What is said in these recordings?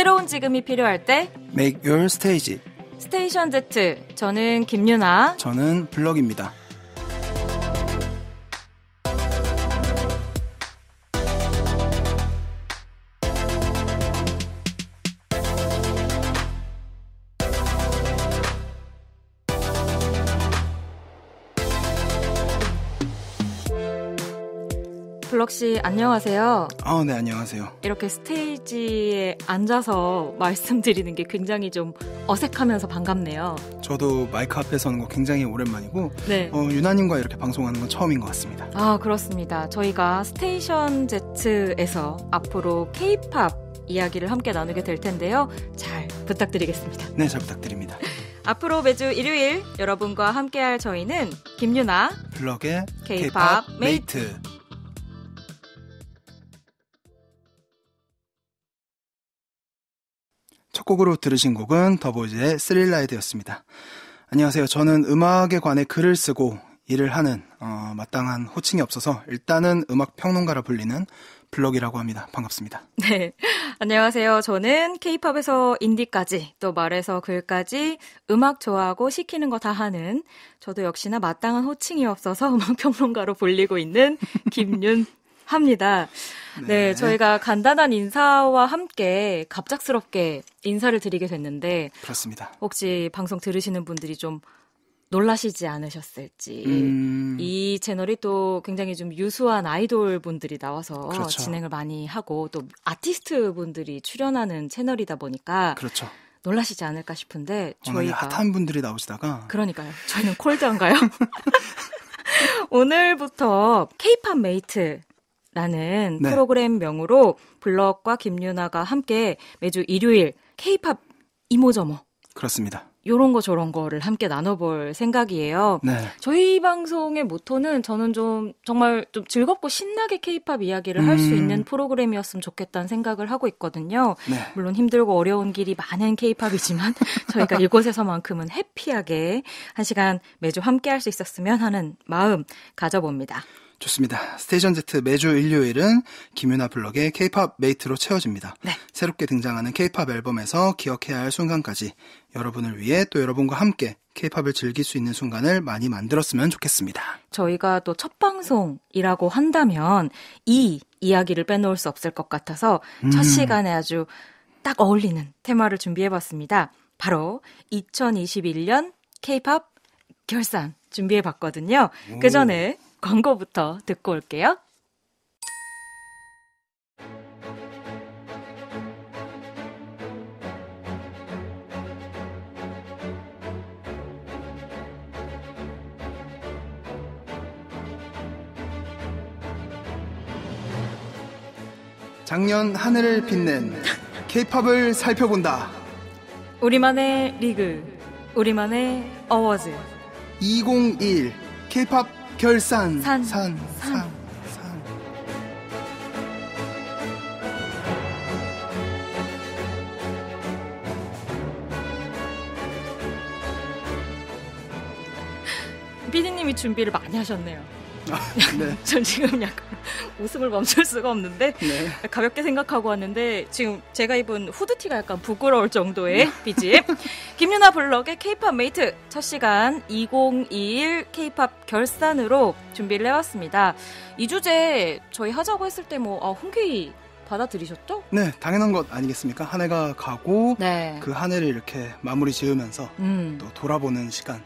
새로운 지금이 필요할 때 Make your stage. 스테이션 Z. 저는 김유나. 저는 블럭입니다. 블럭씨 안녕하세요. 네, 안녕하세요. 이렇게 스테이지에 앉아서 말씀드리는 게 굉장히 좀 어색하면서 반갑네요. 저도 마이크 앞에 서는 거 굉장히 오랜만이고 네. 유나님과 이렇게 방송하는 건 처음인 것 같습니다. 아, 그렇습니다. 저희가 스테이션 Z에서 앞으로 K-팝 이야기를 함께 나누게 될 텐데요. 잘 부탁드리겠습니다. 네, 잘 부탁드립니다. 앞으로 매주 일요일 여러분과 함께할 저희는 김유나 블럭의 K-팝 메이트. 첫 곡으로 들으신 곡은 더보이즈의 스릴라이드였습니다. 안녕하세요. 저는 음악에 관해 글을 쓰고 일을 하는 마땅한 호칭이 없어서 일단은 음악 평론가라 불리는 블럭이라고 합니다. 반갑습니다. 네, 안녕하세요. 저는 K-팝에서 인디까지 또 말에서 글까지 음악 좋아하고 시키는 거 다 하는 저도 역시나 마땅한 호칭이 없어서 음악 평론가로 불리고 있는 김윤합니다. 네, 저희가 간단한 인사와 함께 갑작스럽게 인사를 드리게 됐는데 그렇습니다. 혹시 방송 들으시는 분들이 좀 놀라시지 않으셨을지. 이 채널이 또 굉장히 좀 유수한 아이돌 분들이 나와서 그렇죠. 진행을 많이 하고 또 아티스트 분들이 출연하는 채널이다 보니까 그렇죠. 놀라시지 않을까 싶은데 저희가 핫한 분들이 나오시다가 그러니까요. 저희는 콜드한가요? 오늘부터 K-팝 메이트 라는 네. 프로그램명으로 블럭과 김유나가 함께 매주 일요일 K-팝 이모저모 그렇습니다. 요런 거 저런 거를 함께 나눠볼 생각이에요. 네. 저희 방송의 모토는 저는 좀 정말 좀 즐겁고 신나게 K-팝 이야기를 할 수 있는 프로그램이었으면 좋겠다는 생각을 하고 있거든요. 네. 물론 힘들고 어려운 길이 많은 K-팝이지만 저희가 이곳에서만큼은 해피하게 한 시간 매주 함께 할 수 있었으면 하는 마음 가져봅니다. 좋습니다. 스테이션 Z 매주 일요일은 김유나 블럭의 K-팝 메이트로 채워집니다. 네. 새롭게 등장하는 K-팝 앨범에서 기억해야 할 순간까지 여러분을 위해 또 여러분과 함께 K-팝을 즐길 수 있는 순간을 많이 만들었으면 좋겠습니다. 저희가 또 첫 방송이라고 한다면 이 이야기를 빼놓을 수 없을 것 같아서 첫 시간에 아주 딱 어울리는 테마를 준비해봤습니다. 바로 2021년 K-팝 결산 준비해봤거든요. 그 전에 광고부터 듣고 올게요. 작년 하늘을 빛낸 K-팝을 살펴본다. 우리만의 리그, 우리만의 어워즈 2021 K-팝 결산. 산. PD님이 준비를 많이 하셨네요. 네. 전 지금 약간 웃음을 멈출 수가 없는데 네. 가볍게 생각하고 왔는데 지금 제가 입은 후드티가 약간 부끄러울 정도의 BGM. 김유나 블럭의 K-팝 메이트 첫 시간 2021 K-팝 결산으로 준비를 해왔습니다. 이 주제 저희 하자고 했을 때 흔쾌히 받아들이셨죠? 네, 당연한 것 아니겠습니까? 한 해가 가고 네. 그 한 해를 이렇게 마무리 지으면서 또 돌아보는 시간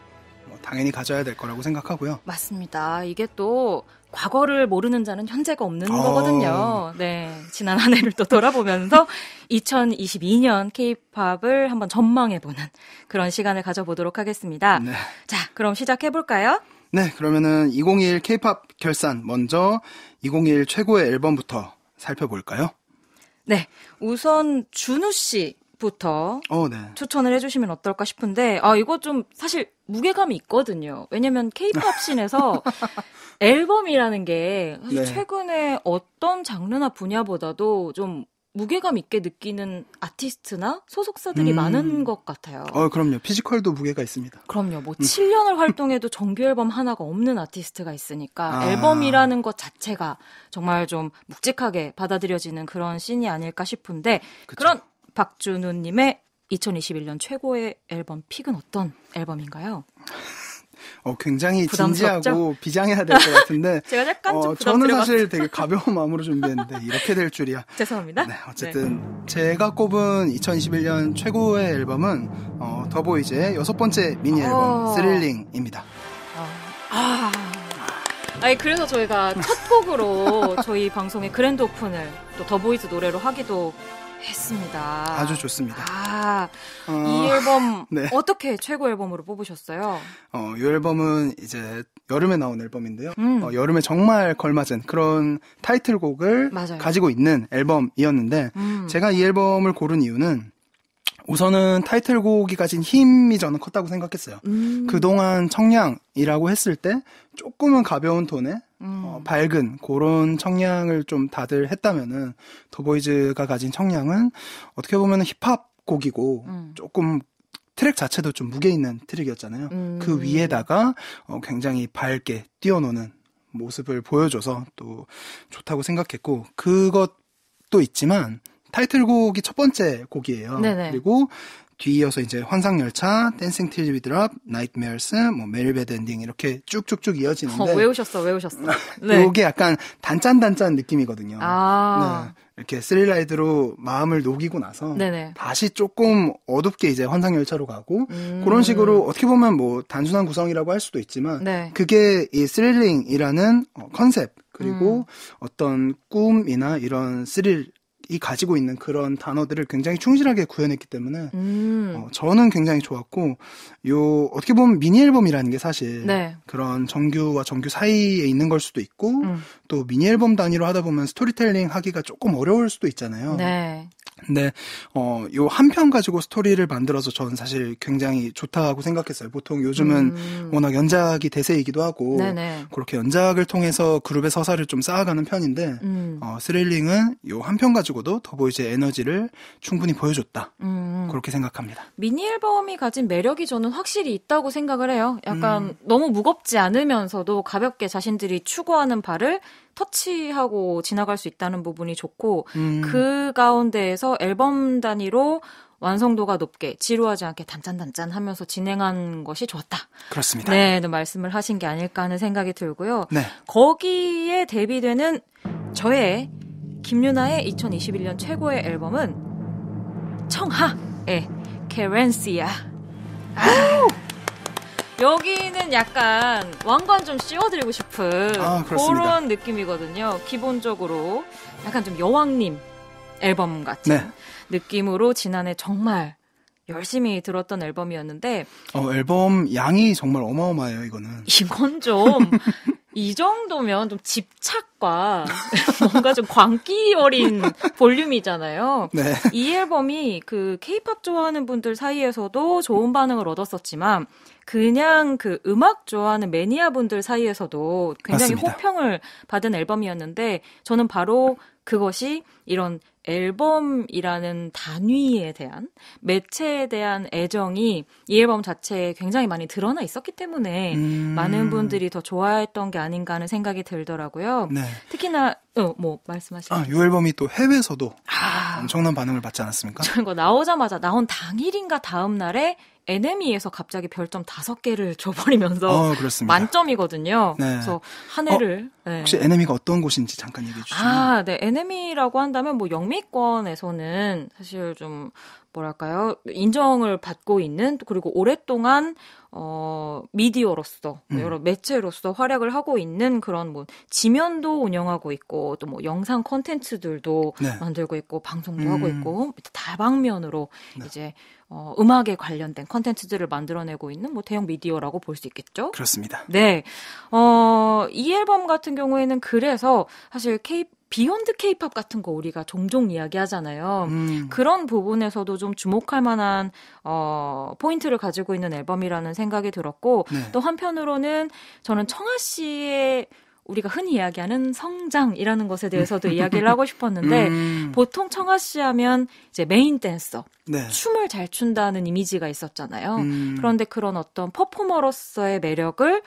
당연히 가져야 될 거라고 생각하고요. 맞습니다. 이게 또 과거를 모르는 자는 현재가 없는 거거든요. 네, 지난 한 해를 또 돌아보면서 2022년 K-팝을 한번 전망해보는 그런 시간을 가져보도록 하겠습니다. 네. 자, 그럼 시작해볼까요? 네, 그러면은 2021 K-팝 결산 먼저 2021 최고의 앨범부터 살펴볼까요? 네, 우선 준우 씨 부터 네. 추천을 해주시면 어떨까 싶은데 이거 좀 사실 무게감이 있거든요. 왜냐면 K-팝 씬에서 앨범이라는 게 사실 네. 최근에 어떤 장르나 분야보다도 좀 무게감 있게 느끼는 아티스트나 소속사들이 많은 것 같아요. 그럼요. 피지컬도 무게가 있습니다. 그럼요. 7년을 활동해도 정규 앨범 하나가 없는 아티스트가 있으니까 앨범이라는 것 자체가 정말 좀 묵직하게 받아들여지는 그런 씬이 아닐까 싶은데 그쵸. 그런 박준우님의 2021년 최고의 앨범 픽은 어떤 앨범인가요? 굉장히 부담스럽죠? 진지하고 비장해야 될 것 같은데 제가 약간 좀 저는 부담스러웠어요. 사실 되게 가벼운 마음으로 준비했는데 이렇게 될 줄이야. 죄송합니다. 네, 어쨌든 제가 꼽은 2021년 최고의 앨범은 더보이즈의 6번째 미니 앨범 스릴링입니다. 아니 그래서 저희가 첫 곡으로 저희 방송의 그랜드 오픈을 또 더보이즈 노래로 하기도 했습니다. 아주 좋습니다. 이 앨범 네. 어떻게 최고 앨범으로 뽑으셨어요? 이 앨범은 이제 여름에 나온 앨범인데요. 여름에 정말 걸맞은 그런 타이틀곡을 맞아요. 가지고 있는 앨범이었는데 제가 이 앨범을 고른 이유는 우선은 타이틀곡이 가진 힘이 저는 컸다고 생각했어요. 그동안 청량이라고 했을 때 조금은 가벼운 톤의 밝은 그런 청량을 좀 다들 했다면은 더보이즈가 가진 청량은 어떻게 보면 힙합 곡이고 조금 트랙 자체도 좀 무게 있는 트랙이었잖아요. 그 위에다가 굉장히 밝게 뛰어노는 모습을 보여줘서 또 좋다고 생각했고 그것도 있지만 타이틀곡이 첫 번째 곡이에요. 네네. 그리고 뒤이어서 이제 환상열차, 댄싱 틸 위 드롭, 나이트메어스, 메리 배드 엔딩 이렇게 쭉쭉쭉 이어지는데 외우셨어. 네. 이게 약간 단짠단짠 느낌이거든요. 아. 네. 이렇게 스릴라이드로 마음을 녹이고 나서 네네. 다시 조금 어둡게 이제 환상열차로 가고 그런 식으로 어떻게 보면 뭐 단순한 구성이라고 할 수도 있지만 네. 그게 이 스릴링이라는 컨셉 그리고 어떤 꿈이나 이런 스릴 이 가지고 있는 그런 단어들을 굉장히 충실하게 구현했기 때문에 저는 굉장히 좋았고 어떻게 보면 미니 앨범이라는 게 사실 네. 그런 정규와 정규 사이에 있는 걸 수도 있고 또 미니 앨범 단위로 하다 보면 스토리텔링 하기가 조금 어려울 수도 있잖아요. 네. 근데 요 한 편 가지고 스토리를 만들어서 저는 사실 굉장히 좋다고 생각했어요. 보통 요즘은 워낙 연작이 대세이기도 하고 네네. 그렇게 연작을 통해서 그룹의 서사를 좀 쌓아가는 편인데 스릴링은 요 한 편 가지고도 더보이즈의 에너지를 충분히 보여줬다. 그렇게 생각합니다. 미니 앨범이 가진 매력이 저는 확실히 있다고 생각을 해요. 약간 너무 무겁지 않으면서도 가볍게 자신들이 추구하는 바를 터치하고 지나갈 수 있다는 부분이 좋고 그 가운데에서 앨범 단위로 완성도가 높게 지루하지 않게 단짠단짠 하면서 진행한 것이 좋았다. 그렇습니다. 네, 말씀을 하신 게 아닐까 하는 생각이 들고요. 네. 거기에 대비되는 저의 김유나의 2021년 최고의 앨범은 청하의 케렌시아. 여기는 약간 왕관 좀 씌워드리고 싶은 그런 느낌이거든요. 기본적으로 약간 좀 여왕님 앨범 같은 느낌으로 지난해 정말 열심히 들었던 앨범이었는데 앨범 양이 정말 어마어마해요. 이건 좀 이 정도면 좀 집착과 뭔가 좀 광기 어린 볼륨이잖아요. 네. 이 앨범이 그 K-팝 좋아하는 분들 사이에서도 좋은 반응을 얻었었지만 그냥 그 음악 좋아하는 매니아 분들 사이에서도 굉장히 맞습니다. 호평을 받은 앨범이었는데 저는 바로 그것이 이런 앨범이라는 단위에 대한 매체에 대한 애정이 이 앨범 자체에 굉장히 많이 드러나 있었기 때문에 많은 분들이 더 좋아했던 게 아닌가 하는 생각이 들더라고요. 네. 특히나 말씀하시죠. 이 앨범이 또 해외에서도 엄청난 반응을 받지 않았습니까? 저 이거 나오자마자 나온 당일인가 다음 날에 NME에서 갑자기 별점 5개를 줘버리면서 만점이거든요. 네. 그래서 한 해를 혹시 NME가 어떤 곳인지 잠깐 얘기해 주시면. 네. NME라고 한다면 뭐 영미권에서는 사실 좀 뭐랄까요 인정을 받고 있는 그리고 오랫동안 미디어로서 여러 매체로서 활약을 하고 있는 그런 뭐 지면도 운영하고 있고 또 뭐 영상 콘텐츠들도 만들고 있고 방송도 하고 있고 다방면으로 이제 음악에 관련된 콘텐츠들을 만들어내고 있는 뭐 대형 미디어라고 볼 수 있겠죠? 그렇습니다. 네. 이 앨범 같은 경우에는 그래서 사실 비욘드 K-팝 같은 거 우리가 종종 이야기하잖아요. 그런 부분에서도 좀 주목할 만한 포인트를 가지고 있는 앨범이라는 생각이 들었고 또 한편으로는 저는 청아 씨의 우리가 흔히 이야기하는 성장이라는 것에 대해서도 이야기를 하고 싶었는데 보통 청아 씨 하면 이제 메인 댄서, 춤을 잘 춘다는 이미지가 있었잖아요. 그런데 그런 어떤 퍼포머로서의 매력을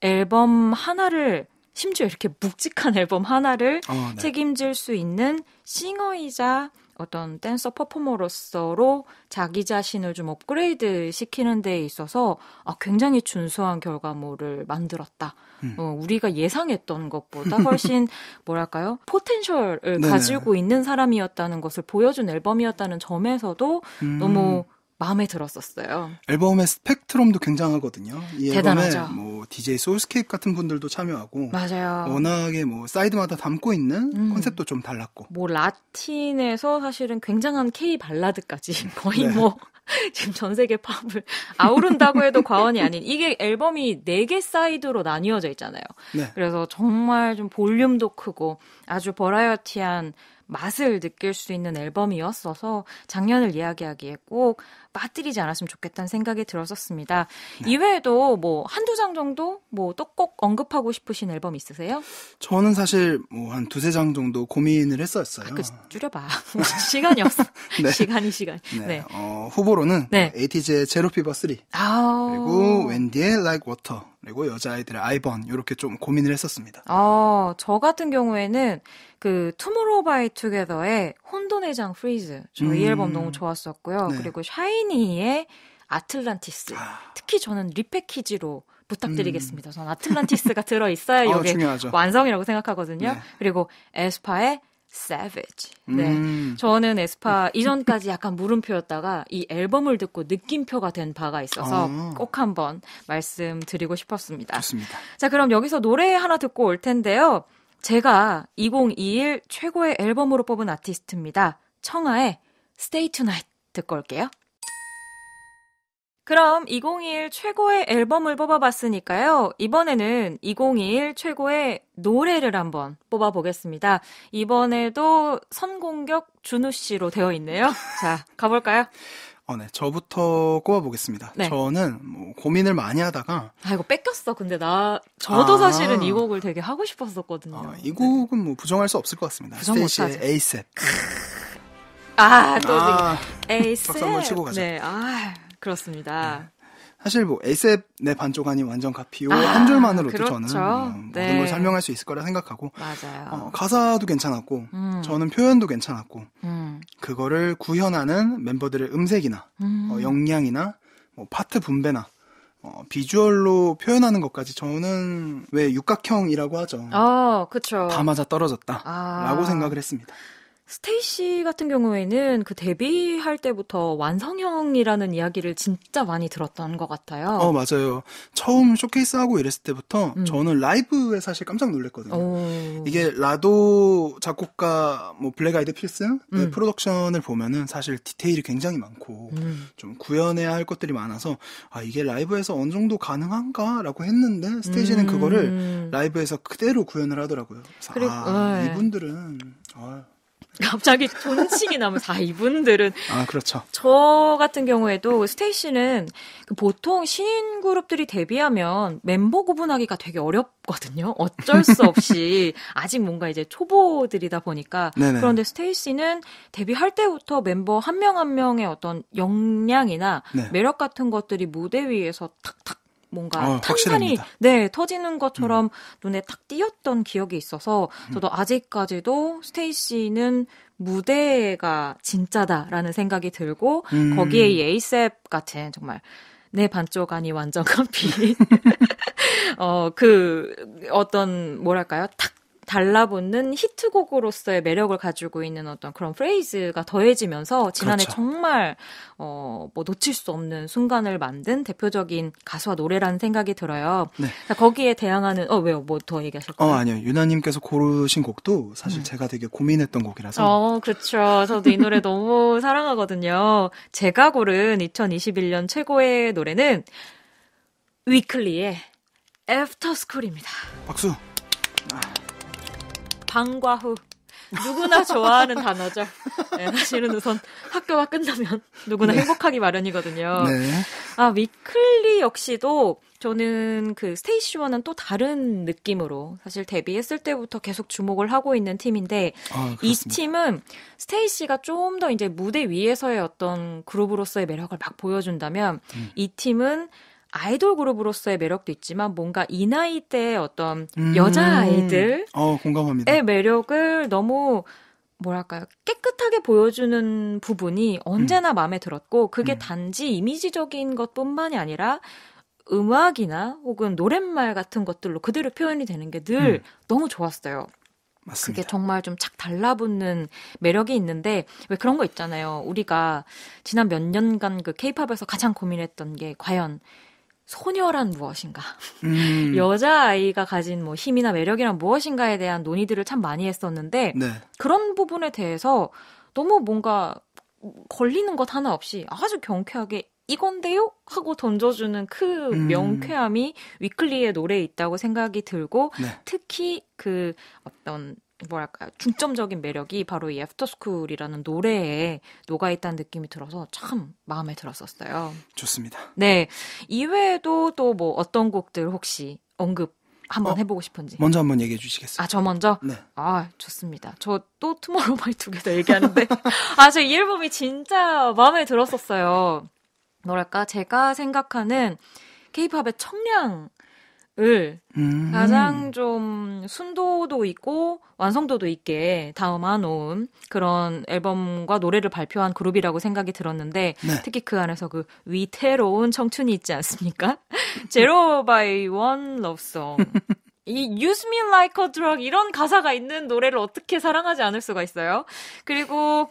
앨범 하나를 심지어 이렇게 묵직한 앨범 하나를 책임질 수 있는 싱어이자 어떤 댄서 퍼포머로서로 자기 자신을 좀 업그레이드 시키는 데 있어서 굉장히 준수한 결과물을 만들었다. 우리가 예상했던 것보다 훨씬 뭐랄까요? 포텐셜을 네네. 가지고 있는 사람이었다는 것을 보여준 앨범이었다는 점에서도 너무 마음에 들었었어요. 앨범의 스펙트럼도 굉장하거든요. 이 대단하죠. 앨범에 뭐 DJ 소울스케이프 같은 분들도 참여하고 맞아요. 워낙에 뭐 사이드마다 담고 있는 컨셉도 좀 달랐고 뭐 라틴에서 사실은 굉장한 K 발라드까지 거의 네. 뭐 지금 전 세계 팝을 아우른다고 해도 과언이 아닌 이게 앨범이 4개 사이드로 나뉘어져 있잖아요. 네. 그래서 정말 좀 볼륨도 크고 아주 버라이어티한 맛을 느낄 수 있는 앨범이었어서 작년을 이야기하기에 꼭 빠뜨리지 않았으면 좋겠다는 생각이 들었었습니다. 네. 이외에도 뭐 한두 장 정도 뭐 또 꼭 언급하고 싶으신 앨범 있으세요? 저는 사실 뭐 한 2-3장 정도 고민을 했었어요. 줄여봐. 시간이 없어. 네. 시간. 네. 네. 후보로는 네. 에이티즈의 제로 피버 3 그리고 웬디의 Like Water 그리고 여자아이들의 아이번 이렇게 좀 고민을 했었습니다. 저 같은 경우에는 그 투모로우 바이 투게더의 혼돈의 장 프리즈 이 앨범 너무 좋았었고요. 네. 그리고 샤이니의 아틀란티스 특히 저는 리패키지로 부탁드리겠습니다. 전 아틀란티스가 들어있어야 이게 중요하죠. 완성이라고 생각하거든요. 네. 그리고 에스파의 Savage. 네. 저는 에스파 이전까지 약간 물음표였다가 이 앨범을 듣고 느낌표가 된 바가 있어서 꼭 한번 말씀드리고 싶었습니다. 좋습니다. 자, 그럼 여기서 노래 하나 듣고 올 텐데요. 제가 2021 최고의 앨범으로 뽑은 아티스트입니다. 청하의 Stay Tonight 듣고 올게요. 그럼 2021 최고의 앨범을 뽑아봤으니까요. 이번에는 2021 최고의 노래를 한번 뽑아보겠습니다. 이번에도 선공격 준우 씨로 되어 있네요. 자, 가볼까요? 네, 저부터 꼽아보겠습니다. 네. 저는 뭐 고민을 많이 하다가 이거 뺏겼어. 근데 저도 사실은 이 곡을 되게 하고 싶었었거든요. 이 곡은 뭐 부정할 수 없을 것 같습니다. 부정 스테이시의 에이셉. 에이셉. 박수 한번 치고 가죠. 네, 그렇습니다. 사실 뭐 에이셉의 반쪽 아닌 완전 가피오 한 줄만으로도 그렇죠. 저는 모든 걸 설명할 수 있을 거라 생각하고 맞아요. 가사도 괜찮았고 저는 표현도 괜찮았고 그거를 구현하는 멤버들의 음색이나 역량이나 뭐 파트 분배나 비주얼로 표현하는 것까지 저는 왜 육각형이라고 하죠. 그렇죠. 다 맞아 떨어졌다라고 생각을 했습니다. 스테이시 같은 경우에는 그 데뷔할 때부터 완성형이라는 이야기를 진짜 많이 들었던 것 같아요. 맞아요. 처음 쇼케이스하고 이랬을 때부터 저는 라이브에 사실 깜짝 놀랐거든요. 이게 라도 작곡가 뭐 블랙 아이드 필스의 프로덕션을 보면은 사실 디테일이 굉장히 많고 좀 구현해야 할 것들이 많아서 이게 라이브에서 어느 정도 가능한가라고 했는데 스테이시는 그거를 라이브에서 그대로 구현을 하더라고요. 그래서 이분들은 갑자기 존칭이 나면서 이분들은 그렇죠. 저 같은 경우에도 스테이시는 보통 신인 그룹들이 데뷔하면 member 구분하기가 되게 어렵거든요. 어쩔 수 없이 아직 뭔가 이제 초보들이다 보니까 네네. 그런데 스테이시는 데뷔할 때부터 멤버 한 명 한 명의 어떤 역량이나 매력 같은 것들이 무대 위에서 탁탁 뭔가 탄산이 터지는 것처럼 눈에 탁 띄었던 기억이 있어서 저도 아직까지도 스테이시는 무대가 진짜다라는 생각이 들고 거기에 이 에이셉 같은 정말 내 반쪽 아니 완전 커피 그 어떤 뭐랄까요 탁 달라붙는 히트곡으로서의 매력을 가지고 있는 어떤 그런 프레이즈가 더해지면서 지난해 그렇죠. 정말 뭐 놓칠 수 없는 순간을 만든 대표적인 가수와 노래라는 생각이 들어요. 네. 자, 거기에 대항하는 왜요? 뭐 더 얘기하실까요? 아니요. 유나님께서 고르신 곡도 사실 제가 되게 고민했던 곡이라서. 그렇죠. 저도 이 노래 너무 사랑하거든요. 제가 고른 2021년 최고의 노래는 위클리의 애프터 스쿨입니다. 박수. 방과 후 누구나 좋아하는 단어죠. 네, 사실은 우선 학교가 끝나면 누구나 행복하기 마련이거든요. 네. 위클리 역시도 저는 그 스테이시와는 또 다른 느낌으로 사실 데뷔했을 때부터 계속 주목을 하고 있는 팀인데 이 팀은 스테이시가 좀 더 이제 무대 위에서의 어떤 그룹으로서의 매력을 막 보여준다면 이 팀은 아이돌 그룹으로서의 매력도 있지만 뭔가 이 나이대의 어떤 여자 아이들의 공감합니다. 매력을 너무 뭐랄까요, 깨끗하게 보여주는 부분이 언제나 마음에 들었고, 그게 단지 이미지적인 것뿐만이 아니라 음악이나 혹은 노랫말 같은 것들로 그대로 표현이 되는 게 늘 너무 좋았어요. 맞습니다. 그게 정말 좀 착 달라붙는 매력이 있는데, 왜 그런 거 있잖아요. 우리가 지난 몇 년간 그 케이팝에서 가장 고민했던 게 과연 소녀란 무엇인가? 여자아이가 가진 뭐 힘이나 매력이란 무엇인가에 대한 논의들을 참 많이 했었는데, 네. 그런 부분에 대해서 너무 뭔가 걸리는 것 하나 없이 아주 경쾌하게 이건데요? 하고 던져주는 그 명쾌함이 위클리의 노래에 있다고 생각이 들고, 네. 특히 그 어떤 뭐랄까요, 중점적인 매력이 바로 이 애프터스쿨이라는 노래에 녹아있다는 느낌이 들어서 참 마음에 들었었어요. 좋습니다. 네, 이외에도 또 뭐 어떤 곡들 혹시 언급 한번 해보고 싶은지. 먼저 한번 얘기해 주시겠어요? 아, 저 먼저? 네. 아, 좋습니다. 저 또 투모로우 바이 투게더 얘기하는데 저 이 앨범이 진짜 마음에 들었었어요. 뭐랄까, 제가 생각하는 케이팝의 청량을 가장 좀 순도도 있고 완성도도 있게 담아놓은 그런 앨범과 노래를 발표한 그룹이라고 생각이 들었는데, 네. 특히 그 안에서 그 위태로운 청춘이 있지 않습니까? 제로 바이 원 러브송. 이 Use Me Like a Drug 이런 가사가 있는 노래를 어떻게 사랑하지 않을 수가 있어요? 그리고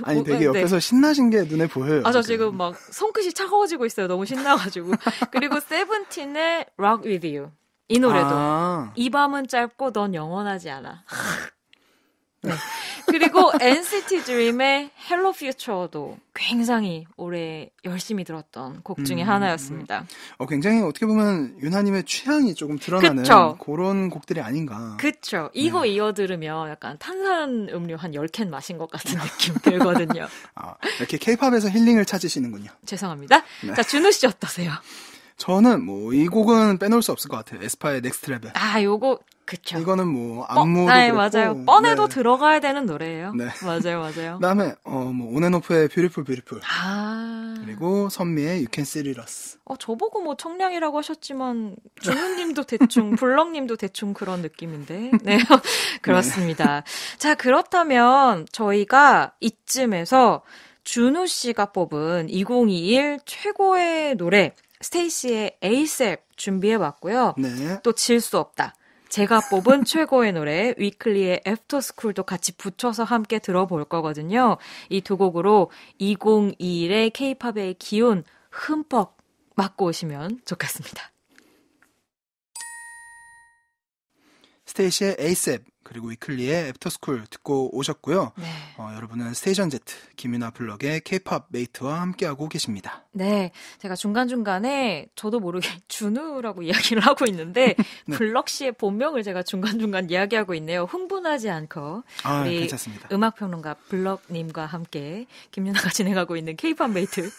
아니 되게 옆에서 신나신 게 눈에 보여요. 저 지금 막 손끝이 차가워지고 있어요. 너무 신나가지고. 그리고 세븐틴의 Rock With You 이 노래도 이 밤은 짧고 넌 영원하지 않아. 네. 그리고 NCT DREAM의 Hello Future도 굉장히 올해 열심히 들었던 곡 중에 하나였습니다. 굉장히 어떻게 보면 유나님의 취향이 조금 드러나는 그쵸? 그런 곡들이 아닌가. 그쵸. 이거 이어 들으면 약간 탄산 음료 한 10캔 마신 것 같은 느낌 들거든요. 이렇게 케이팝에서 힐링을 찾으시는군요. 죄송합니다. 네. 자, 준우 씨 어떠세요? 저는 뭐 이 곡은 빼놓을 수 없을 것 같아요. 에스파의 넥스트 레벨. 요거 그쵸. 이거는 뭐 안무도 네, 그렇고. 맞아요. 뻔해도 네. 들어가야 되는 노래예요. 네. 맞아요. 그다음에 뭐 온앤오프의 뷰티풀 뷰티풀. 그리고 선미의 You Can See It Us. 저보고 뭐 청량이라고 하셨지만 준우님도 대충 블럭님도 대충 그런 느낌인데. 네. 그렇습니다. 자, 그렇다면 저희가 이쯤에서 준우 씨가 뽑은 2021 최고의 노래 스테이시의 ASAP 준비해봤고요. 네. 또 질 수 없다. 제가 뽑은 최고의 노래 위클리의 애프터스쿨도 같이 붙여서 함께 들어볼 거거든요. 이 두 곡으로 2021의 K-팝의 기운 흠뻑 맡고 오시면 좋겠습니다. 스테이시의 ASAP 그리고 위클리의 애프터스쿨 듣고 오셨고요. 네. 여러분은 스테이션 Z 김유나 블럭의 K-팝 메이트와 함께하고 계십니다. 네, 제가 중간중간에 저도 모르게 준우라고 이야기를 하고 있는데 네. 블럭 씨의 본명을 제가 중간중간 이야기하고 있네요. 흥분하지 않고 우리 괜찮습니다. 음악평론가 블럭님과 함께 김유나가 진행하고 있는 K-팝 메이트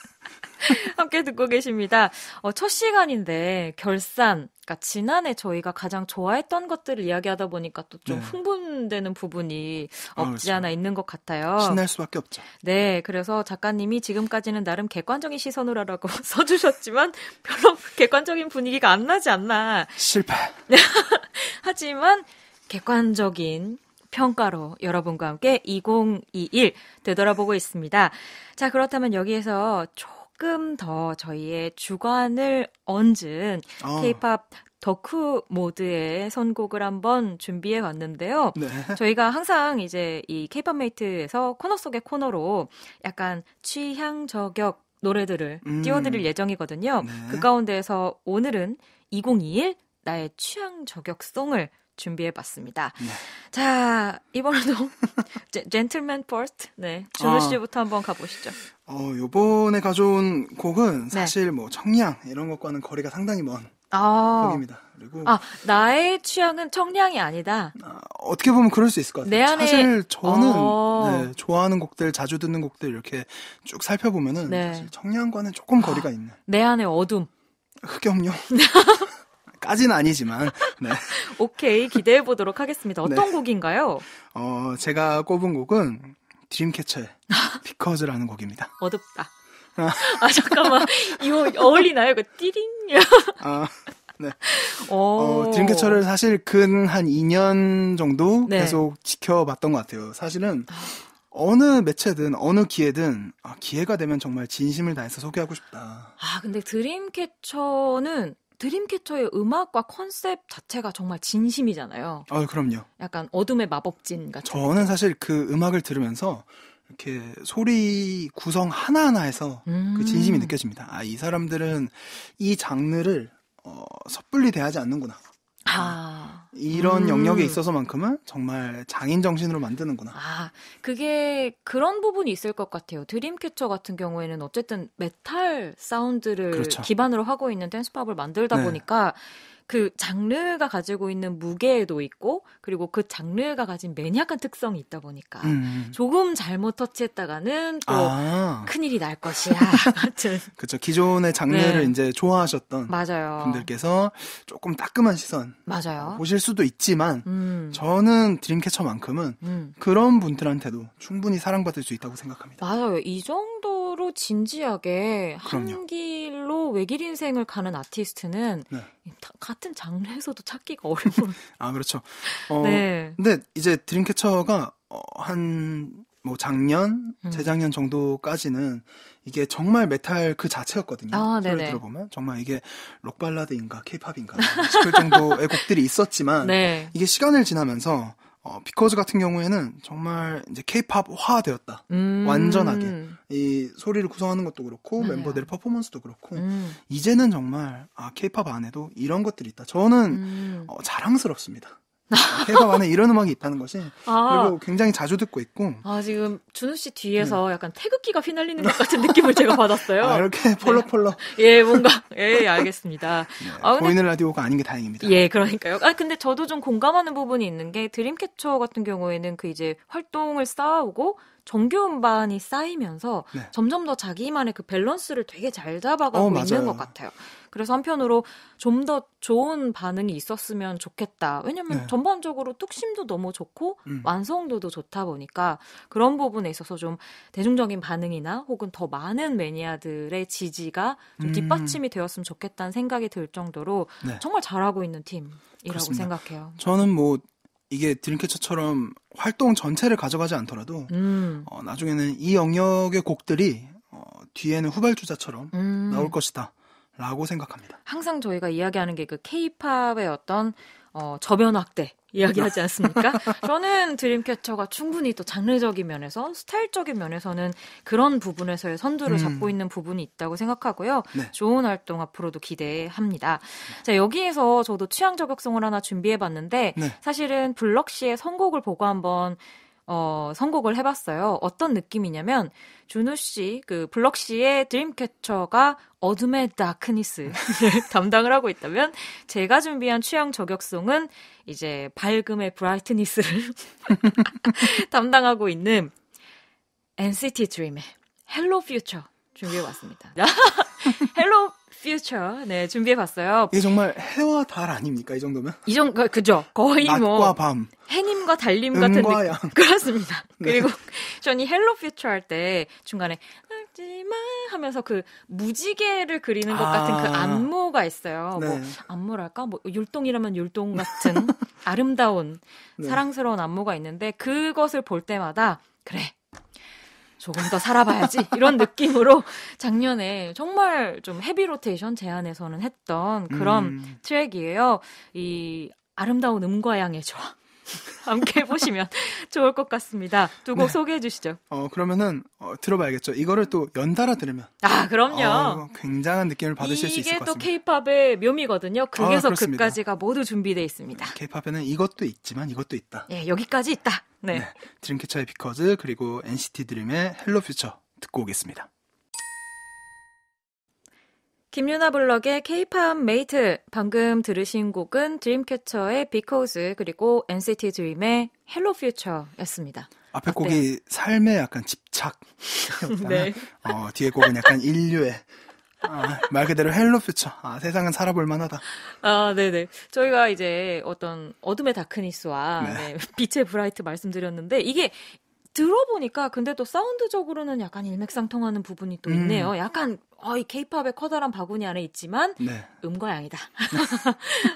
함께 듣고 계십니다. 첫 시간인데 결산, 그러니까 지난해 저희가 가장 좋아했던 것들을 이야기하다 보니까 또 좀 네. 흥분되는 부분이 없지 그렇죠. 않아 있는 것 같아요. 신날 수밖에 없죠. 네, 그래서 작가님이 지금까지는 나름 객관적인 시선으로 하라고 써주셨지만 별로 객관적인 분위기가 안 나지 않나. 실패. 하지만 객관적인 평가로 여러분과 함께 2021 되돌아보고 있습니다. 자, 그렇다면 여기에서 조금 더 저희의 주관을 얹은 K-팝 덕후 모드의 선곡을 한번 준비해 왔는데요. 네. 저희가 항상 이제 이 K-팝 메이트에서 코너 속의 코너로 약간 취향 저격 노래들을 띄워드릴 예정이거든요. 네. 그 가운데에서 오늘은 2021 나의 취향 저격송을 준비해봤습니다. 네. 자, 이번에도 젠틀맨 퍼스트. 네, 준우 씨부터 한번 가보시죠. 요번에 가져온 곡은 사실 뭐 청량 이런 것과는 거리가 상당히 먼 곡입니다. 그리고 나의 취향은 청량이 아니다. 어떻게 보면 그럴 수 있을 것 같아요. 내 안에 사실 저는 좋아하는 곡들, 자주 듣는 곡들 이렇게 쭉 살펴보면은 사실 청량과는 조금 거리가 있는. 내 안의 어둠. 흑염룡. 까지는 아니지만. 네. 오케이, 기대해 보도록 하겠습니다. 어떤 곡인가요? 제가 꼽은 곡은 드림캐쳐의 Because라는 곡입니다. 어둡다. 잠깐만. 이거 어울리나요? 이거 띠링. 네. 드림캐쳐를 사실 근 한 2년 정도 네. 계속 지켜봤던 것 같아요. 사실은 어느 매체든 어느 기회든 기회가 되면 정말 진심을 다해서 소개하고 싶다. 근데 드림캐쳐의 음악과 컨셉 자체가 정말 진심이잖아요. 그럼요. 약간 어둠의 마법진 같은. 저는 사실 그 음악을 들으면서 이렇게 소리 구성 하나하나에서 그 진심이 느껴집니다. 이 사람들은 이 장르를 섣불리 대하지 않는구나. 이런 영역에 있어서만큼은 정말 장인 정신으로 만드는구나. 그게 그런 부분이 있을 것 같아요. 드림캐쳐 같은 경우에는 어쨌든 메탈 사운드를 그렇죠. 기반으로 하고 있는 댄스팝을 만들다 네. 보니까 그 장르가 가지고 있는 무게도 있고 그리고 그 장르가 가진 매니악한 특성이 있다 보니까 조금 잘못 터치했다가는 또 큰일이 날 것이야 같은. 그렇죠. 기존의 장르를 네. 이제 좋아하셨던 맞아요. 분들께서 조금 따끔한 시선 맞아요. 보실 수도 있지만 저는 드림캐쳐만큼은 그런 분들한테도 충분히 사랑받을 수 있다고 생각합니다. 맞아요. 이 정도로 진지하게 그럼요. 한 길로 외길 인생을 가는 아티스트는 네. 같은 장르에서도 찾기가 어려운. 그렇죠. 네. 근데 이제 드림캐쳐가 작년, 재작년 정도까지는 이게 정말 메탈 그 자체였거든요. 소리를 네네. 들어보면 정말 이게 록발라드인가 케이팝인가 싶을 정도의 곡들이 있었지만 네. 이게 시간을 지나면서 비커즈 같은 경우에는 정말 이제 케이팝화 되었다. 완전하게. 이 소리를 구성하는 것도 그렇고 맞아요. 멤버들의 퍼포먼스도 그렇고 이제는 정말 케이팝 안에도 이런 것들이 있다. 저는 자랑스럽습니다. 케이팝 안에 이런 음악이 있다는 것이 그리고 굉장히 자주 듣고 있고 지금 준우 씨 뒤에서 약간 태극기가 휘날리는 것 같은 느낌을 제가 받았어요. 이렇게 폴럭폴럭 예, 뭔가 알겠습니다. 근데 보이는 라디오가 아닌 게 다행입니다. 예, 그러니까요. 근데 저도 좀 공감하는 부분이 있는 게 드림캐쳐 같은 경우에는 그 이제 활동을 쌓아오고 정규 음반이 쌓이면서 네. 점점 더 자기만의 그 밸런스를 되게 잘 잡아가고 맞아요. 있는 것 같아요. 그래서 한편으로 좀 더 좋은 반응이 있었으면 좋겠다. 왜냐면 네. 전반적으로 뚝심도 너무 좋고 완성도도 좋다 보니까 그런 부분에 있어서 좀 대중적인 반응이나 혹은 더 많은 매니아들의 지지가 좀 뒷받침이 되었으면 좋겠다는 생각이 들 정도로 네. 정말 잘하고 있는 팀이라고 그렇습니다. 생각해요. 저는 이게 드림캐쳐처럼 활동 전체를 가져가지 않더라도 나중에는 이 영역의 곡들이 뒤에는 후발주자처럼 나올 것이다 라고 생각합니다. 항상 저희가 이야기하는 게 그 K-팝의 어떤 저변 확대 이야기하지 않습니까? 저는 드림캐쳐가 충분히 또 장르적인 면에서 스타일적인 면에서는 그런 부분에서의 선두를 잡고 있는 부분이 있다고 생각하고요. 네. 좋은 활동 앞으로도 기대합니다. 자, 여기에서 저도 취향 저격송을 하나 준비해봤는데 네. 사실은 블럭 씨의 선곡을 보고 한번 선곡을 해봤어요. 어떤 느낌이냐면 준우 씨, 그 블럭 씨의 드림캐쳐가 어둠의 다크니스 담당을 하고 있다면 제가 준비한 취향 저격송은 이제 밝음의 브라이트니스를 담당하고 있는 NCT DREAM의 Hello Future 준비해봤습니다. Hello Future 네 준비해봤어요. 이게 정말 해와 달 아닙니까? 이 정도면? 그죠? 거의 낮과 밤. 해님과 달님 같은 음과 느낌. 양. 그렇습니다. 네. 그리고 저는 이 헬로 퓨처 할 때 중간에 하지마 하면서 그 무지개를 그리는 것 같은 그 안무가 있어요. 네. 안무랄까? 율동이라면 율동 같은 아름다운 네. 사랑스러운 안무가 있는데 그것을 볼 때마다 그래. 조금 더 살아봐야지 이런 느낌으로 작년에 정말 좀 헤비 로테이션 제안에서는 했던 그런 트랙이에요. 이 아름다운 음과 양의 조화 함께 해보시면 좋을 것 같습니다. 두 곡 소개해 주시죠. 그러면은 들어봐야겠죠. 이거를 또 연달아 들으면 그럼요. 굉장한 느낌을 받으실 수 있을 것 이게 또 같습니다. K-팝의 묘미거든요. 극에서 그렇습니다. 극까지가 모두 준비되어 있습니다. K-팝에는 이것도 있지만 이것도 있다. 예, 여기까지 있다. 네. 드림캐쳐의 비커즈 그리고 NCT 드림의 헬로 퓨처 듣고 오겠습니다. 김유나 블럭의 K-팝 메이트 방금 들으신 곡은 드림캐쳐의 Because 그리고 NCT DREAM의 Hello Future였습니다. 앞에 어때요? 곡이 삶의 약간 집착이었다면 네. 뒤에 곡은 약간 인류의 말 그대로 헬로 퓨처. 세상은 살아볼 만하다. 네네. 저희가 이제 어떤 어둠의 다크니스와 네. 빛의 브라이트 말씀드렸는데 이게 들어보니까 근데 또 사운드적으로는 약간 일맥상통하는 부분이 또 있네요. 약간 이 케이팝의 커다란 바구니 안에 있지만 네. 음과 양이다.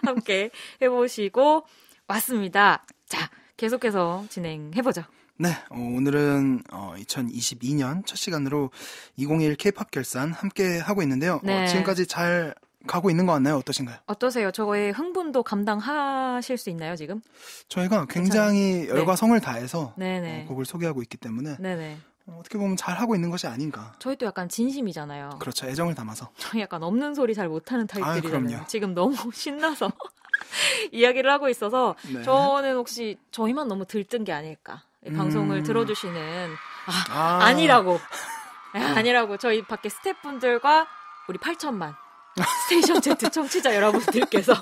함께 해보시고 왔습니다. 자, 계속해서 진행해보죠. 네, 오늘은 2022년 첫 시간으로 2021 K-팝 결산 함께 하고 있는데요. 네. 지금까지 잘 가고 있는 것 같나요? 어떠신가요? 어떠세요? 저의 흥분도 감당하실 수 있나요, 지금? 저희가 굉장히 열과 성을 다해서 네네. 곡을 소개하고 있기 때문에 네네. 어떻게 보면 잘 하고 있는 것이 아닌가. 저희 또 약간 진심이잖아요. 그렇죠. 애정을 담아서. 저희 약간 없는 소리 잘 못하는 타입들이잖아요. 그럼요. 지금 너무 신나서 이야기를 하고 있어서 네. 저는 혹시 저희만 너무 들뜬 게 아닐까. 이 방송을 들어주시는 아니라고 저희 밖에 스태프분들과 우리 8천만 스테이션 Z 청취자 여러분들께서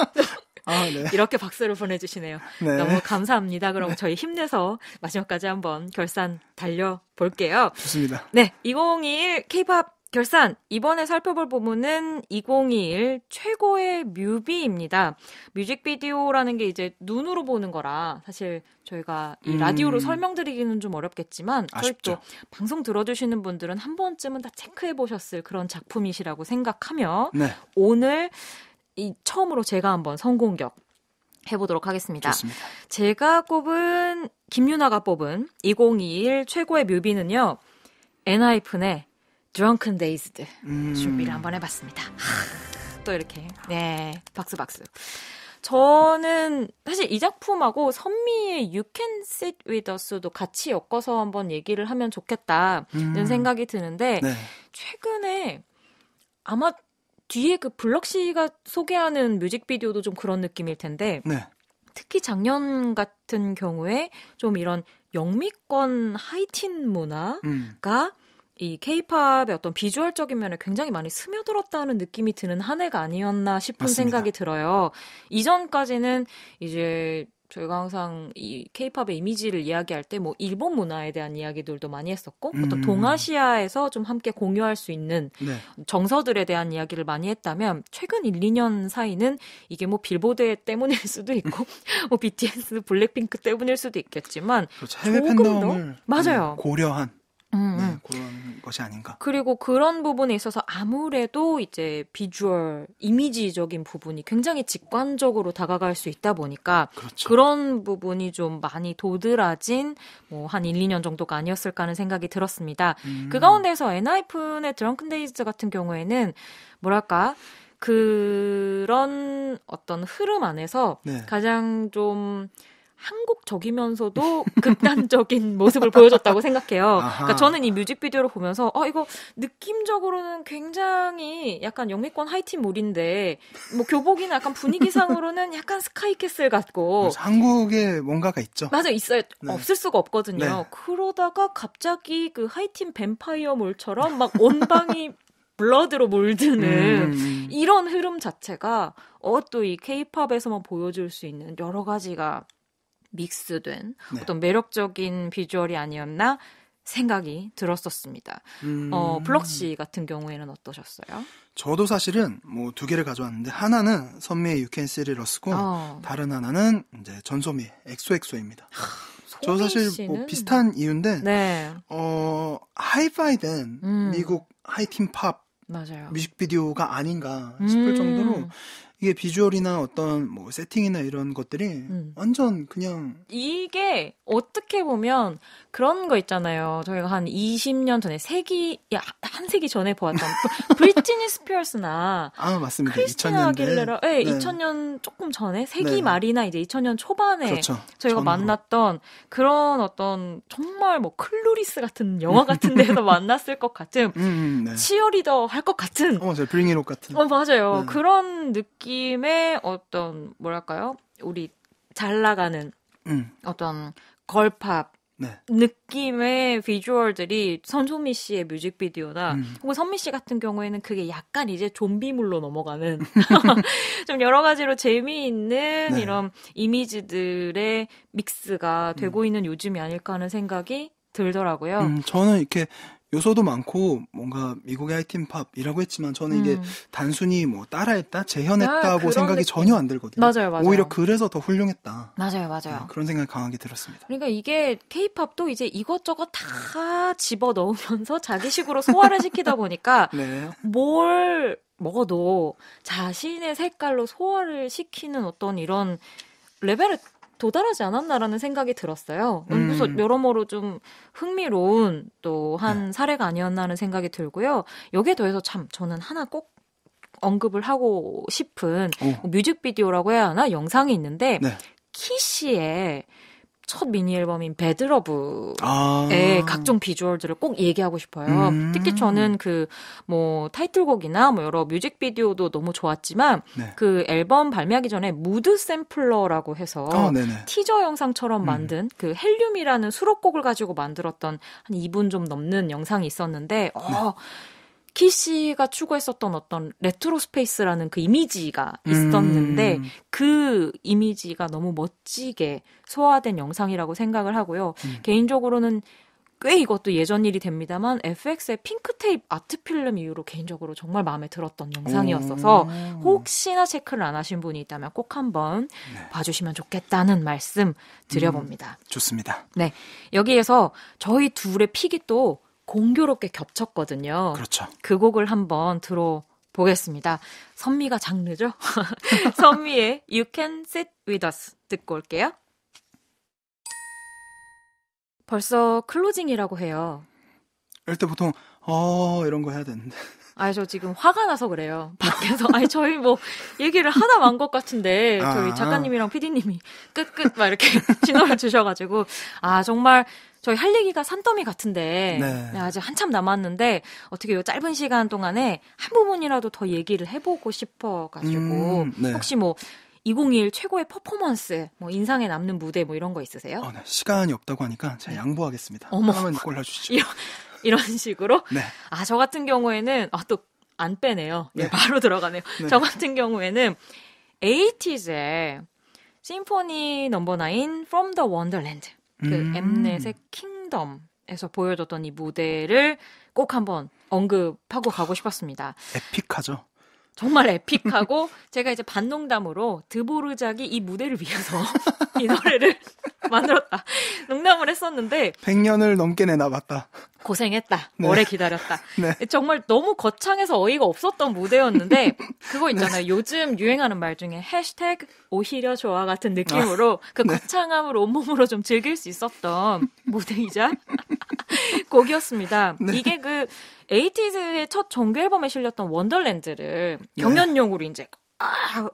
네. 이렇게 박수를 보내주시네요. 네. 너무 감사합니다. 그럼 저희 힘내서 마지막까지 한번 결산 달려볼게요. 좋습니다. 네, 2021 K-팝 결산. 이번에 살펴볼 부분은 2021 최고의 뮤비입니다. 뮤직비디오라는 게 이제 눈으로 보는 거라 사실 저희가 이 라디오로 설명드리기는 좀 어렵겠지만 저희 또 방송 들어주시는 분들은 한 번쯤은 다 체크해 보셨을 그런 작품이시라고 생각하며 네. 오늘 처음으로 제가 한번 성공격 해보도록 하겠습니다. 좋습니다. 제가 꼽은 김유나가 뽑은 2021 최고의 뮤비는요. 엔하이픈의 Drunken Dazed 준비를 한번 해봤습니다. 또 이렇게 박수. 저는 사실 이 작품하고 선미의 You Can Sit With Us도 같이 엮어서 한번 얘기를 하면 좋겠다는 생각이 드는데 네. 최근에 아마 뒤에 그 블럭 씨가 소개하는 뮤직비디오도 좀 그런 느낌일 텐데 네. 특히 작년 같은 경우에 좀 이런 영미권 하이틴 문화가 이 케이팝의 어떤 비주얼적인 면에 굉장히 많이 스며들었다는 느낌이 드는 한 해가 아니었나 싶은 맞습니다. 생각이 들어요. 이전까지는 이제 저희가 항상 이 케이팝의 이미지를 이야기할 때 뭐 일본 문화에 대한 이야기들도 많이 했었고 어떤 동아시아에서 좀 함께 공유할 수 있는 정서들에 대한 이야기를 많이 했다면 최근 1, 2년 사이는 이게 뭐 빌보드 때문일 수도 있고 뭐 BTS, 블랙핑크 때문일 수도 있겠지만 그렇죠. 해외 조금 팬덤을 맞아요. 고려한 그런 것이 아닌가. 그리고 그런 부분에 있어서 아무래도 이제 비주얼, 이미지적인 부분이 굉장히 직관적으로 다가갈 수 있다 보니까 그렇죠. 그런 부분이 좀 많이 도드라진 뭐 한 1, 2년 정도가 아니었을까 하는 생각이 들었습니다. 그 가운데서 엔하이픈의 드렁큰 데이즈 같은 경우에는 뭐랄까 그런 어떤 흐름 안에서 가장 좀 한국적이면서도 극단적인 모습을 보여줬다고 생각해요. 그러니까 저는 이 뮤직비디오를 보면서 이거 느낌적으로는 굉장히 약간 영미권 하이틴물인데 뭐 교복이나 약간 분위기상으로는 약간 스카이캐슬 같고 한국에 뭔가가 있죠. 맞아 있어요. 없을 수가 없거든요. 그러다가 갑자기 그 하이틴 뱀파이어물처럼 막 온방이 블러드로 물드는 이런 흐름 자체가 또 이 케이팝에서만 보여줄 수 있는 여러 가지가 믹스된 어떤 매력적인 비주얼이 아니었나 생각이 들었었습니다. 블럭 씨 같은 경우에는 어떠셨어요? 저도 사실은 뭐 두 개를 가져왔는데 하나는 선미의 You Can See It Us고 다른 하나는 이제 전소미 엑소엑소입니다. 저 사실 뭐 비슷한 이유인데 하이파이된 미국 하이틴 팝 맞아요. 뮤직비디오가 아닌가 싶을 정도로 이게 비주얼이나 어떤 뭐 세팅이나 이런 것들이 완전 그냥 이게 어떻게 보면 그런 거 있잖아요. 저희가 한 20년 전에 한 세기 전에 보았던 브리트니 스피어스나 맞습니다. 크리스티나 아길레라 2000년 조금 전에 세기 말이나 이제 2000년 초반에 저희가 만났던 그런 어떤 정말 뭐 클루리스 같은 영화 같은 데서 만났을 것 같은 치어리더 할 것 같은 브링 잇 업 같은 맞아요. 그런 느낌의 어떤 뭐랄까요? 우리 잘 나가는 어떤 걸팝 느낌의 비주얼들이 선소미 씨의 뮤직비디오나 혹은 선미 씨 같은 경우에는 그게 약간 이제 좀비물로 넘어가는 좀 여러 가지로 재미있는 이런 이미지들의 믹스가 되고 있는 요즘이 아닐까 하는 생각이 들더라고요. 저는 이렇게 요소도 많고 뭔가 미국의 하이틴 팝이라고 했지만 저는 이게 단순히 뭐 따라했다, 재현했다고 생각이 전혀 안 들거든요. 맞아요. 오히려 그래서 더 훌륭했다. 맞아요. 네, 그런 생각이 강하게 들었습니다. 그러니까 이게 K-팝도 이제 이것저것 다 집어 넣으면서 자기식으로 소화를 시키다 보니까 네. 뭘 먹어도 자신의 색깔로 소화를 시키는 어떤 이런 레벨에 도달하지 않았나라는 생각이 들었어요. 그래서 여러모로 좀 흥미로운 또 한 사례가 아니었나 하는 생각이 들고요. 여기에 더해서 참 저는 하나 꼭 언급을 하고 싶은 뮤직비디오라고 해야 하나? 영상이 있는데 네. 키씨의 첫 미니 앨범인 배드러브의 각종 비주얼들을 꼭 얘기하고 싶어요. 특히 저는 뭐 타이틀곡이나 뭐 여러 뮤직비디오도 너무 좋았지만 네. 그 앨범 발매하기 전에 무드 샘플러라고 해서 티저 영상처럼 만든 그 헬륨이라는 수록곡을 가지고 만들었던 한 2분 좀 넘는 영상이 있었는데 키씨가 추구했었던 어떤 레트로 스페이스라는 그 이미지가 있었는데 그 이미지가 너무 멋지게 소화된 영상이라고 생각을 하고요. 개인적으로는 꽤 이것도 예전 일이 됩니다만 FX의 핑크테이프 아트필름 이후로 개인적으로 정말 마음에 들었던 영상이었어서 혹시나 체크를 안 하신 분이 있다면 꼭 한번 봐주시면 좋겠다는 말씀 드려봅니다. 좋습니다. 네, 여기에서 저희 둘의 픽이 또 공교롭게 겹쳤거든요. 그렇죠. 그 곡을 한번 들어보겠습니다. 선미가 장르죠? 선미의 You Can Sit With Us 듣고 올게요. 벌써 클로징이라고 해요. 이럴 때 보통 이런 거 해야 되는데. 저 지금 화가 나서 그래요. 밖에서 저희 뭐 얘기를 하다 만 것 같은데 저희 작가님이랑 PD님이 끝 막 이렇게 신호를 주셔가지고 정말 저희 할 얘기가 산더미 같은데 네. 아직 한참 남았는데 어떻게 이 짧은 시간 동안에 한 부분이라도 더 얘기를 해보고 싶어가지고 네. 혹시 뭐 2021 최고의 퍼포먼스, 뭐 인상에 남는 무대 뭐 이런 거 있으세요? 네. 시간이 없다고 하니까 제가 양보하겠습니다. 어머. 하나만 골라주시죠. 이런 식으로? 네. 저 같은 경우에는 또 안 빼네요. 네, 바로 들어가네요. 네. 저 같은 경우에는 80s의 심포니 넘버 9 From the Wonderland 그 엠넷의 킹덤에서 보여줬던 이 무대를 꼭 한번 언급하고 가고 싶었습니다. 에픽하죠. 정말 에픽하고 제가 이제 반농담으로 드보르작이 이 무대를 위해서 이 노래를 만들었다. 농담을 했었는데 100년을 넘게 내놔봤다. 고생했다. 네. 오래 기다렸다. 네. 정말 너무 거창해서 어이가 없었던 무대였는데 그거 있잖아요. 요즘 유행하는 말 중에 해시태그 오히려 좋아 같은 느낌으로 그 거창함을 온몸으로 좀 즐길 수 있었던 무대이자 곡이었습니다. 네. 이게 그 에이티즈의 첫 정규 앨범에 실렸던 원더랜드를 경연용으로 이제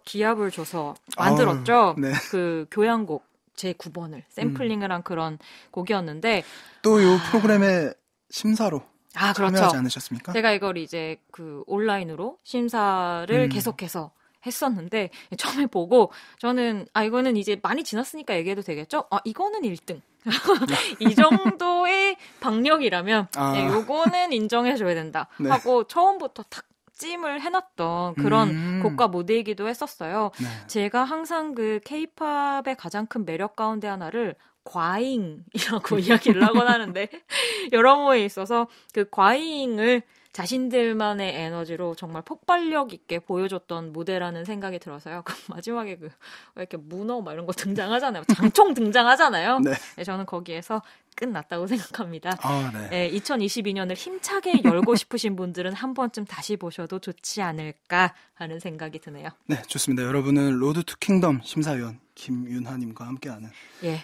기합을 줘서 만들었죠. 네. 그 교향곡 제 9번을 샘플링을 한 그런 곡이었는데 또 요 프로그램의 심사로 그렇죠. 참여하지 않으셨습니까? 제가 이걸 이제 그 온라인으로 심사를 계속해서 했었는데 처음에 보고 저는 이거는 이제 많이 지났으니까 얘기해도 되겠죠? 이거는 1등. 이 정도의 박력이라면 요거는 인정해줘야 된다 하고 처음부터 탁 찜을 해놨던 그런 곡과 무대이기도 했었어요. 네. 제가 항상 그 K-팝의 가장 큰 매력 가운데 하나를 과잉이라고 이야기를 하곤 하는데 여러모에 있어서 그 과잉을 자신들만의 에너지로 정말 폭발력 있게 보여줬던 무대라는 생각이 들어서요. 그 마지막에 왜 이렇게 문어 막 이런 거 등장하잖아요. 장총 등장하잖아요. 네. 저는 거기에서 끝났다고 생각합니다. 네. 2022년을 힘차게 열고 싶으신 분들은 한 번쯤 다시 보셔도 좋지 않을까 하는 생각이 드네요. 네, 좋습니다. 여러분은 로드 투 킹덤 심사위원 김윤하님과 함께하는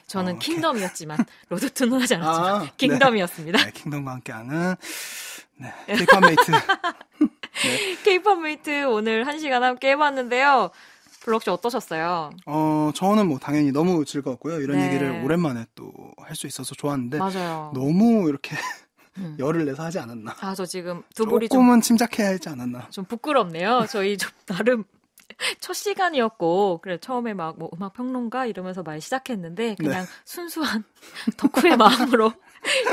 저는 킹덤이었지만 로드 투는 하지 않았지만 킹덤이었습니다. 네, 킹덤과 함께하는 K-팝 메이트. 네. K-팝 메이트 오늘 1시간 함께 해봤는데요. 블록씨 어떠셨어요? 저는 뭐 당연히 너무 즐거웠고요. 이런 얘기를 오랜만에 또 할 수 있어서 좋았는데 맞아요. 너무 이렇게 열을 내서 하지 않았나. 저 지금 두 분이 조금은 침착해야 하지 않았나. 좀 부끄럽네요. 저희 좀 나름 첫 시간이었고 그래 처음에 막 뭐 음악 평론가 이러면서 말 시작했는데 그냥 순수한 덕후의 마음으로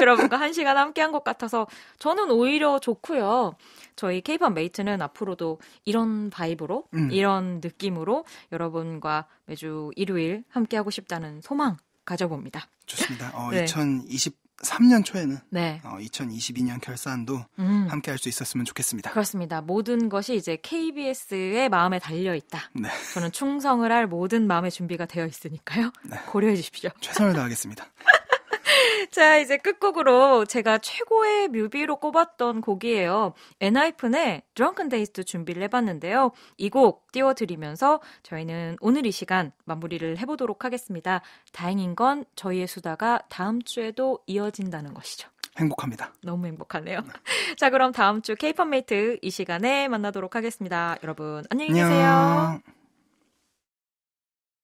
여러분과 1시간 함께한 것 같아서 저는 오히려 좋고요. 저희 K-팝 메이트는 앞으로도 이런 바이브로 이런 느낌으로 여러분과 매주 일요일 함께하고 싶다는 소망 가져봅니다. 좋습니다. 네. 2023 3년 초에는 네. 2022년 결산도 함께 할 수 있었으면 좋겠습니다. 그렇습니다. 모든 것이 이제 KBS의 마음에 달려 있다. 네. 저는 충성을 할 모든 마음의 준비가 되어 있으니까요. 네. 고려해 주십시오. 최선을 다하겠습니다. 자, 이제 끝곡으로 제가 최고의 뮤비로 꼽았던 곡이에요. 엔하이픈의 Drunken Days도 준비를 해봤는데요. 이 곡 띄워드리면서 저희는 오늘 이 시간 마무리를 해보도록 하겠습니다. 다행인 건 저희의 수다가 다음 주에도 이어진다는 것이죠. 행복합니다. 너무 행복하네요. 자, 그럼 다음 주 K-팝 메이트 이 시간에 만나도록 하겠습니다. 여러분, 안녕히 계세요. 안녕.